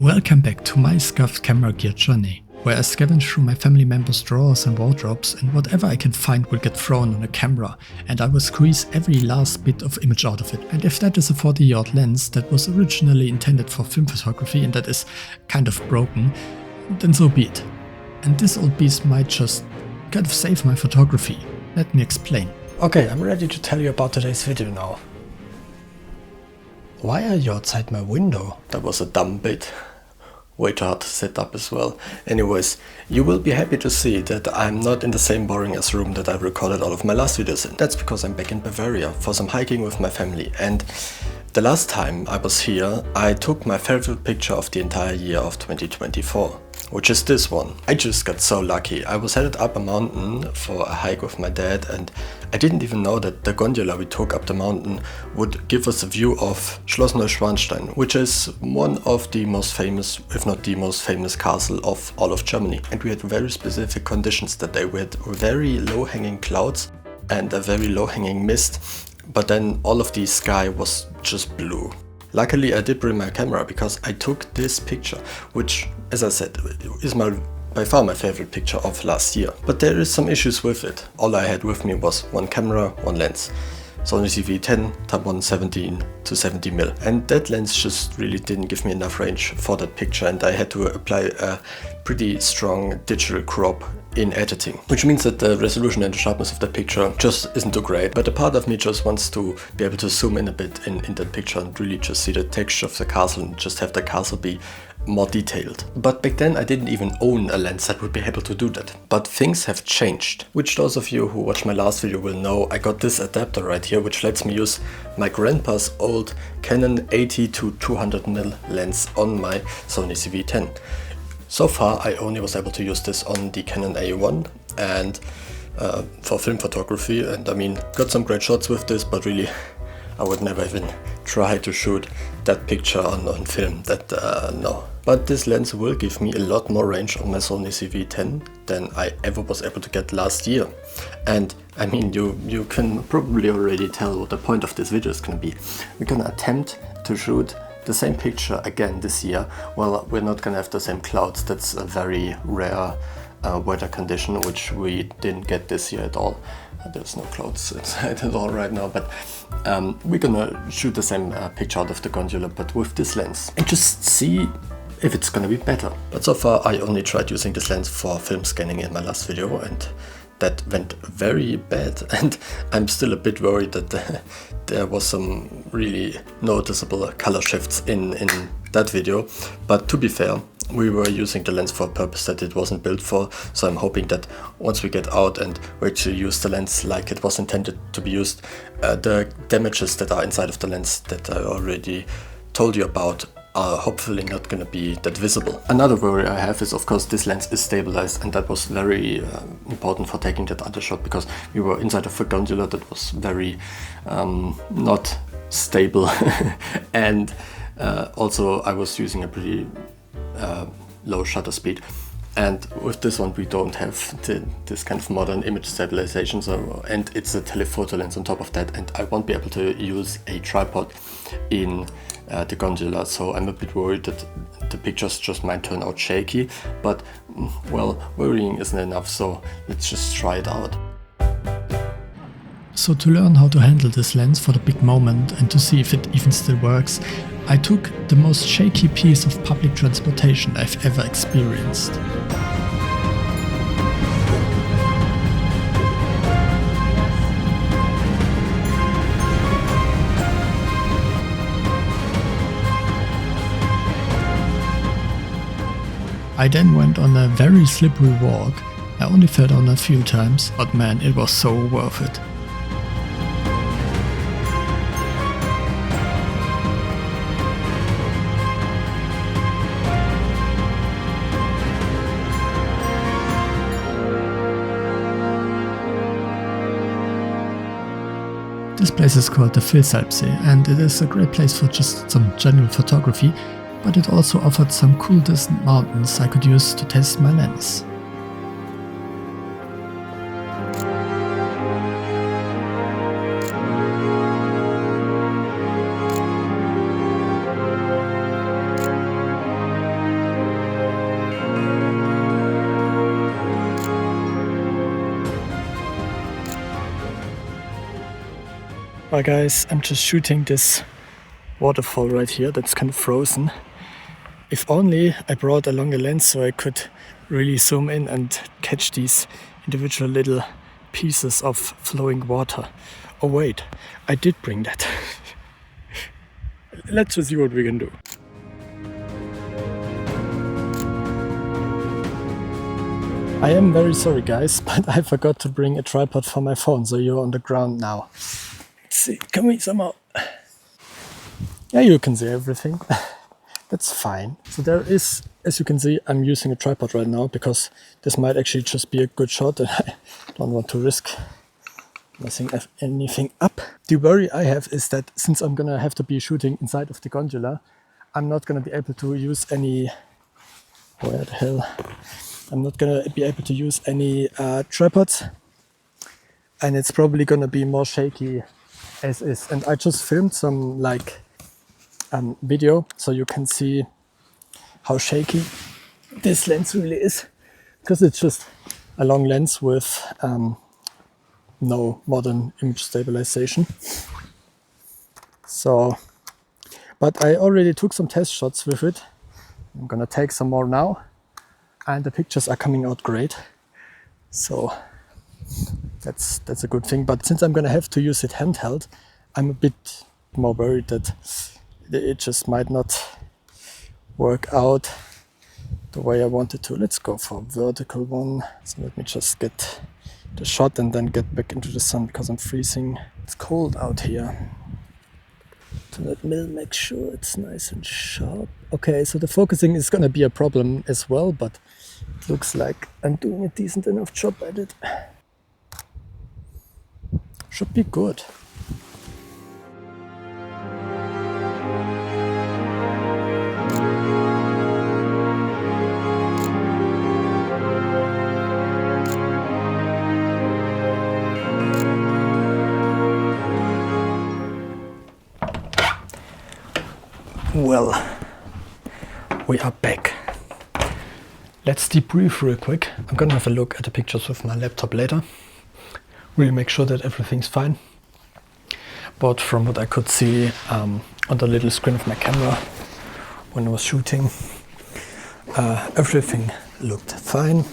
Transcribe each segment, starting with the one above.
Welcome back to my scuffed camera gear journey, where I scavenge through my family members' drawers and wardrobes, and whatever I can find will get thrown on a camera, and I will squeeze every last bit of image out of it. And if that is a 40-yard lens that was originally intended for film photography and that is kind of broken, then so be it. And this old beast might just kind of save my photography. Let me explain. Okay, I'm ready to tell you about today's video now. Why are you outside my window? That was a dumb bit. Way too hard to set up as well. Anyways, you will be happy to see that I'm not in the same boring ass room that I've recorded all of my last videos in. That's because I'm back in Bavaria for some hiking with my family, and the last time I was here I took my favorite picture of the entire year of 2024, which is this one. I just got so lucky. I was headed up a mountain for a hike with my dad, and I didn't even know that the gondola we took up the mountain would give us a view of Schloss Neuschwanstein, which is one of the most famous, if not the most famous castle of all of Germany. And we had very specific conditions that day. We had very low-hanging clouds and a very low-hanging mist, but then all of the sky was just blue. Luckily I did bring my camera because I took this picture, which, as I said, is by far my favorite picture of last year. But there is some issues with it. All I had with me was one camera, one lens. Sony ZV-E10, Tamron 17 to 70mm. And that lens just really didn't give me enough range for that picture, and I had to apply a pretty strong digital crop in editing. Which means that the resolution and the sharpness of the picture just isn't too great. But a part of me just wants to be able to zoom in a bit in that picture and really just see the texture of the castle and just have the castle be more detailed. But back then I didn't even own a lens that would be able to do that. But things have changed, which those of you who watched my last video will know. I got this adapter right here, which lets me use my grandpa's old Canon 80 to 200mm lens on my Sony ZV-E10. So far I only was able to use this on the Canon A1 and for film photography, and I mean, got some great shots with this, but really I would never even try to shoot that picture on film, no. But this lens will give me a lot more range on my Sony ZV-E10 than I ever was able to get last year. And I mean, you can probably already tell what the point of this video is going to be. We're going to attempt to shoot the same picture again this year. Well, we're not going to have the same clouds. That's a very rare weather condition, which we didn't get this year at all. There's no clouds inside at all right now, but we're gonna shoot the same picture out of the gondola, but with this lens, and just see if it's gonna be better. But so far I only tried using this lens for film scanning in my last video, and that went very bad, and I'm still a bit worried that there was some really noticeable color shifts in that video. But to be fair, we were using the lens for a purpose that it wasn't built for, so I'm hoping that once we get out and we actually use the lens like it was intended to be used, the damages that are inside of the lens that I already told you about are hopefully not going to be that visible. Another worry I have is, of course, this lens is stabilized, and that was very important for taking that other shot, because we were inside of a gondola that was very not stable and also I was using a pretty low shutter speed, and with this one we don't have this kind of modern image stabilization, and it's a telephoto lens on top of that, and I won't be able to use a tripod in the gondola, so I'm a bit worried that the pictures just might turn out shaky, but well, worrying isn't enough, so let's just try it out. So to learn how to handle this lens for the big moment and to see if it even still works, I took the most shaky piece of public transportation I've ever experienced. I then went on a very slippery walk. I only fell down a few times, but man, it was so worth it. This place is called the Vilsalpsee, and it is a great place for just some general photography, but it also offered some cool distant mountains I could use to test my lens. Hi guys, I'm just shooting this waterfall right here that's kind of frozen. If only I brought a longer lens so I could really zoom in and catch these individual little pieces of flowing water. Oh wait, I did bring that. Let's just see what we can do. I am very sorry guys, but I forgot to bring a tripod for my phone, so you're on the ground now. Let's see, can we somehow... Yeah, you can see everything. That's fine. So there is, as you can see, I'm using a tripod right now because this might actually just be a good shot and I don't want to risk messing anything up. The worry I have is that since I'm gonna have to be shooting inside of the gondola, I'm not gonna be able to use any... Where the hell? I'm not gonna be able to use any tripods, and it's probably gonna be more shaky as is. And I just filmed some video so you can see how shaky this lens really is, because it's just a long lens with no modern image stabilization. So, but I already took some test shots with it. I'm gonna take some more now, and the pictures are coming out great. So that's a good thing. But since I'm gonna have to use it handheld, I'm a bit more worried that it just might not work out the way I wanted to. Let's go for a vertical one. So let me just get the shot and then get back into the sun because I'm freezing. It's cold out here. So let me make sure it's nice and sharp. Okay, so the focusing is gonna be a problem as well, but it looks like I'm doing a decent enough job at it. Should be good. Well, we are back. Let's debrief real quick. I'm gonna have a look at the pictures with my laptop later. Really make sure that everything's fine. But from what I could see on the little screen of my camera when I was shooting, everything looked fine.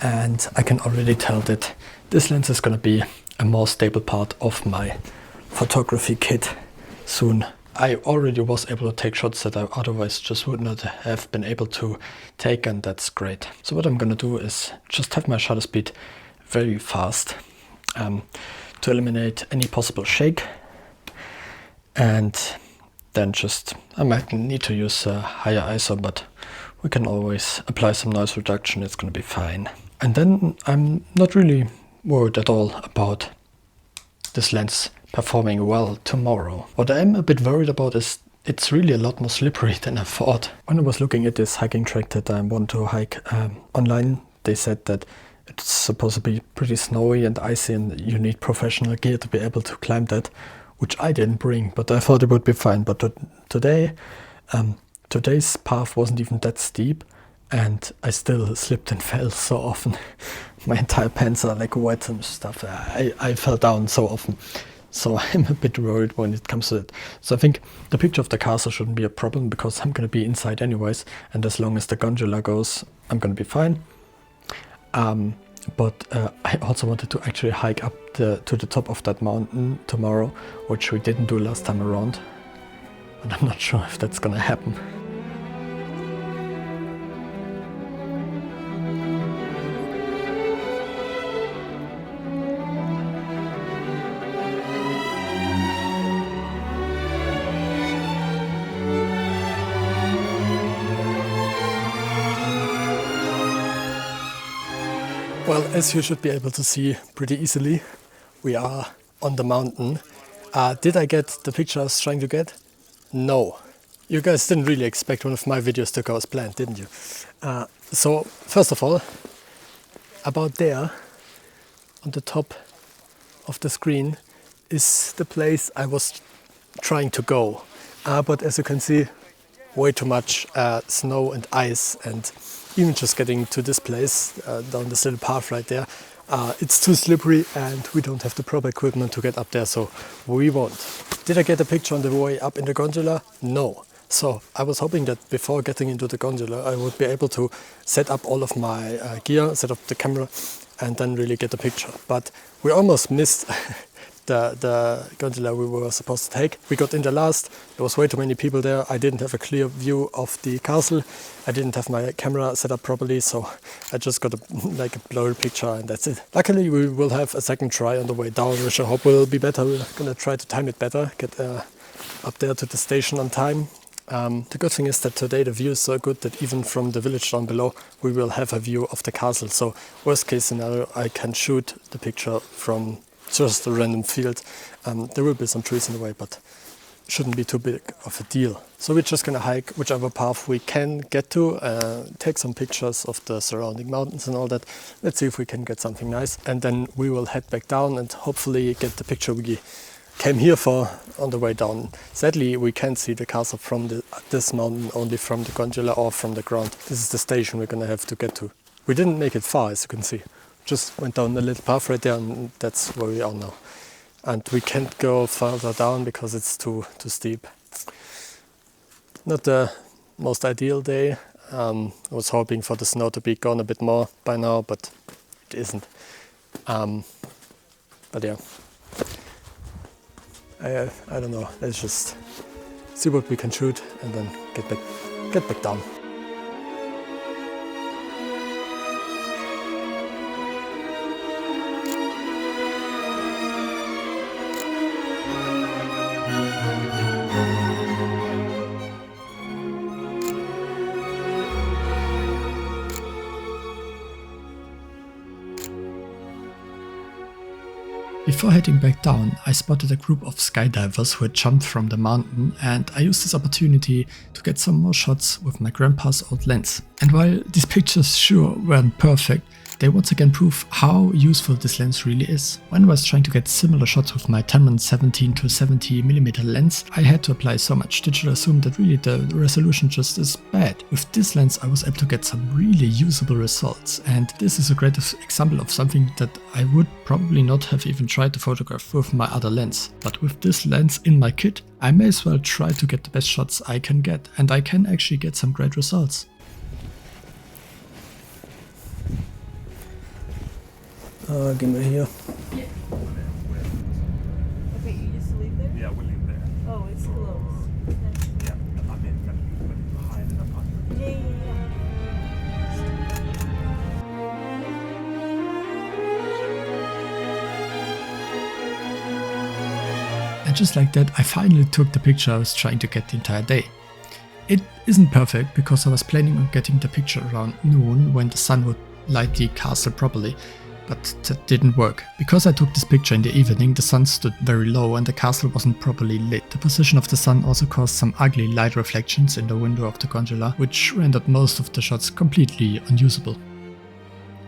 And I can already tell that this lens is gonna be a more stable part of my photography kit soon. I already was able to take shots that I otherwise just would not have been able to take, and that's great. So what I'm gonna do is just have my shutter speed very fast to eliminate any possible shake, and then just, I might need to use a higher ISO, but we can always apply some noise reduction, it's gonna be fine. And then I'm not really worried at all about this lens performing well tomorrow. What I'm a bit worried about is it's really a lot more slippery than I thought. When I was looking at this hiking track that I want to hike online, they said that it's supposed to be pretty snowy and icy and you need professional gear to be able to climb that, which I didn't bring, but I thought it would be fine. But today's path wasn't even that steep and I still slipped and fell so often. My entire pants are like wet and stuff. I fell down so often. So I'm a bit worried when it comes to it. So I think the picture of the castle shouldn't be a problem because I'm going to be inside anyways. And as long as the gondola goes, I'm going to be fine. But I also wanted to actually hike up to the top of that mountain tomorrow, which we didn't do last time around. And I'm not sure if that's going to happen. Well, as you should be able to see pretty easily, we are on the mountain. Did I get the picture I was trying to get? No. You guys didn't really expect one of my videos to go as planned, didn't you? So, first of all, about there, on the top of the screen, is the place I was trying to go. But as you can see, way too much snow and ice, and even just getting to this place down this little path right there It's too slippery and we don't have the proper equipment to get up there, so we won't. Did I get a picture on the way up in the gondola? No. So I was hoping that before getting into the gondola I would be able to set up all of my gear, set up the camera and then really get a picture. But we almost missed the gondola we were supposed to take. We got in the last, there was way too many people there. I didn't have a clear view of the castle. I didn't have my camera set up properly, so I just got a blurry picture and that's it. Luckily we will have a second try on the way down, which I hope will be better. We're gonna try to time it better, get up there to the station on time. The good thing is that today the view is so good that even from the village down below we will have a view of the castle. So worst case scenario, I can shoot the picture from just a random field. There will be some trees in the way, but shouldn't be too big of a deal. So we're just gonna hike whichever path we can get to, take some pictures of the surrounding mountains and all that. Let's see if we can get something nice, and then we will head back down and hopefully get the picture we came here for on the way down. Sadly, we can't see the castle from this mountain, only from the gondola or from the ground. This is the station we're gonna have to get to. We didn't make it far, as you can see. Just went down a little path right there and that's where we are now. And we can't go further down because it's too steep. Not the most ideal day. I was hoping for the snow to be gone a bit more by now, but it isn't. But yeah, I don't know. Let's just see what we can shoot and then get back down. Before heading back down, I spotted a group of skydivers who had jumped from the mountain, and I used this opportunity to get some more shots with my grandpa's old lens. And while these pictures sure weren't perfect, they once again prove how useful this lens really is. When I was trying to get similar shots with my Tamron 17 to 70mm lens, I had to apply so much digital zoom that really the resolution just is bad. With this lens I was able to get some really usable results, and this is a great example of something that I would probably not have even tried to photograph with my other lens. But with this lens in my kit, I may as well try to get the best shots I can get, and I can actually get some great results. Give me here. Yeah. Okay, you used to leave there? Yeah, we'll leave there. Oh, it's close. Yeah, I mean, behind the apartment. Yeah. And just like that, I finally took the picture I was trying to get the entire day. It isn't perfect because I was planning on getting the picture around noon when the sun would light the castle properly. But that didn't work. Because I took this picture in the evening, the sun stood very low and the castle wasn't properly lit. The position of the sun also caused some ugly light reflections in the window of the gondola, which rendered most of the shots completely unusable.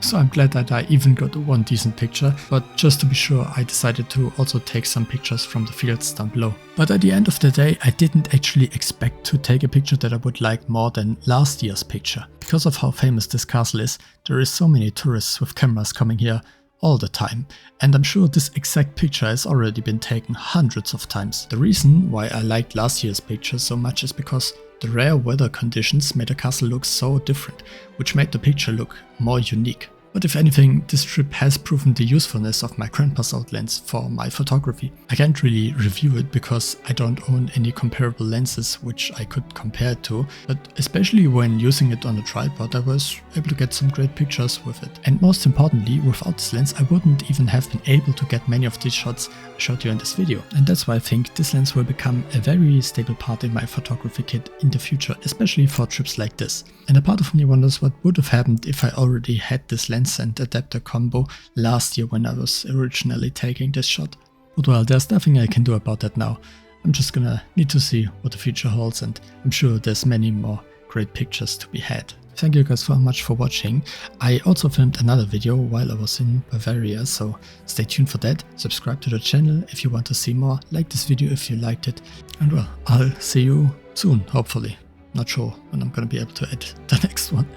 So I'm glad that I even got one decent picture, but just to be sure I decided to also take some pictures from the fields down below. But at the end of the day I didn't actually expect to take a picture that I would like more than last year's picture. Because of how famous this castle is, there is so many tourists with cameras coming here all the time, and I'm sure this exact picture has already been taken hundreds of times. The reason why I liked last year's picture so much is because the rare weather conditions made the castle look so different, which made the picture look more unique. But if anything, this trip has proven the usefulness of my grandpa's old lens for my photography. I can't really review it because I don't own any comparable lenses which I could compare it to, but especially when using it on a tripod I was able to get some great pictures with it. And most importantly, without this lens I wouldn't even have been able to get many of these shots I showed you in this video. And that's why I think this lens will become a very stable part in my photography kit in the future, especially for trips like this. And a part of me wonders what would have happened if I already had this lens and adapter combo last year when I was originally taking this shot. But well, there's nothing I can do about that now. I'm just gonna need to see what the future holds, and I'm sure there's many more great pictures to be had. Thank you guys so much for watching. I also filmed another video while I was in Bavaria, so stay tuned for that. Subscribe to the channel if you want to see more, like this video if you liked it, and well, I'll see you soon, hopefully. Not sure when I'm gonna be able to edit the next one.